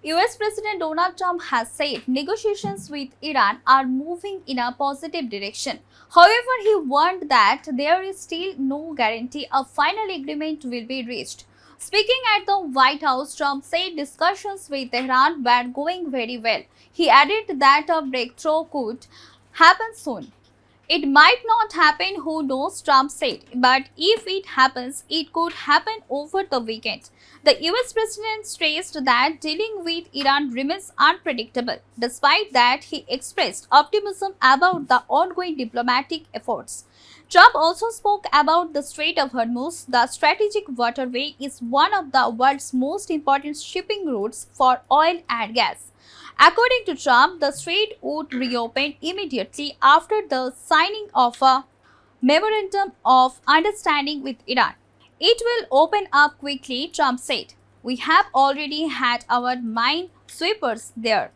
US President Donald Trump has said negotiations with Iran are moving in a positive direction. However, he warned that there is still no guarantee a final agreement will be reached. Speaking at the White House, Trump said discussions with Tehran were going very well. He added that a breakthrough could happen soon. It might not happen, who knows, Trump said, but if it happens, it could happen over the weekend. The US president stressed that dealing with Iran remains unpredictable. Despite that, he expressed optimism about the ongoing diplomatic efforts. Trump also spoke about the Strait of Hormuz. The strategic waterway is one of the world's most important shipping routes for oil and gas. According to Trump, the strait would reopen immediately after the signing of a memorandum of understanding with Iran. It will open up quickly, Trump said. We have already had our mine sweepers there.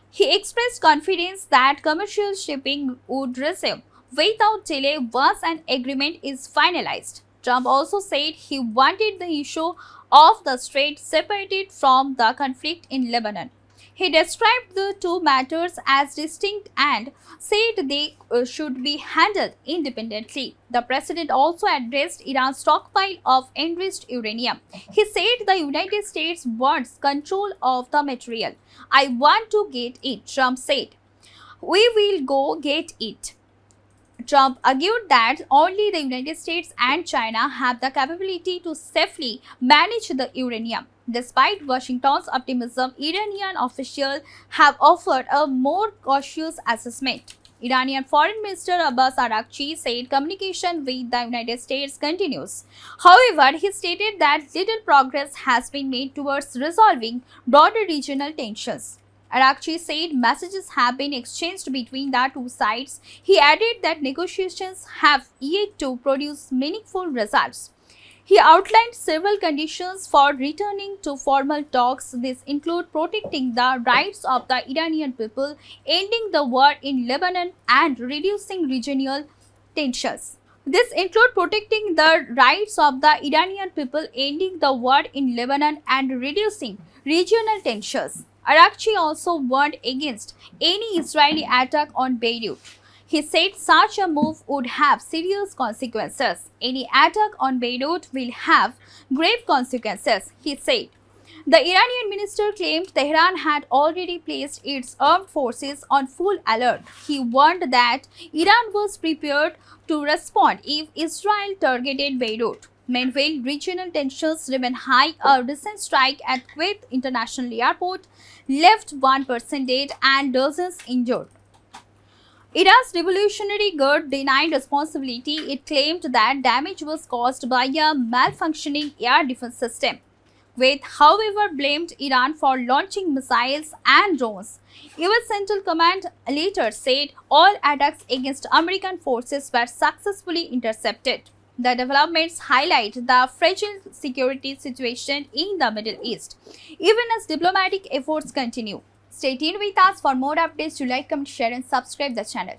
He expressed confidence that commercial shipping would resume without delay once an agreement is finalized. Trump also said he wanted the issue of the strait separated from the conflict in Lebanon. He described the two matters as distinct and said they should be handled independently. The president also addressed Iran's stockpile of enriched uranium. He said the United States wants control of the material. I want to get it, Trump said. We will go get it. Trump argued that only the United States and China have the capability to safely manage the uranium. Despite Washington's optimism, Iranian officials have offered a more cautious assessment. Iranian Foreign Minister Abbas Araghchi said communication with the United States continues. However, he stated that little progress has been made towards resolving broader regional tensions. Araghchi said messages have been exchanged between the two sides. He added that negotiations have yet to produce meaningful results. He outlined several conditions for returning to formal talks. These include protecting the rights of the Iranian people, ending the war in Lebanon, and reducing regional tensions. This include protecting the rights of the Iranian people, ending the war in Lebanon, and reducing regional tensions. Araghchi also warned against any Israeli attack on Beirut. He said such a move would have serious consequences. Any attack on Beirut will have grave consequences, he said. The Iranian minister claimed Tehran had already placed its armed forces on full alert. He warned that Iran was prepared to respond if Israel targeted Beirut. Meanwhile, regional tensions remain high. A recent strike at Kuwait International Airport left one person dead and dozens injured. Iran's Revolutionary Guard denied responsibility. It claimed that damage was caused by a malfunctioning air defense system. Kuwait, however, blamed Iran for launching missiles and drones. US Central Command later said all attacks against American forces were successfully intercepted. The developments highlight the fragile security situation in the Middle East, even as diplomatic efforts continue. Stay tuned with us for more updates. To like, comment, share, and subscribe the channel.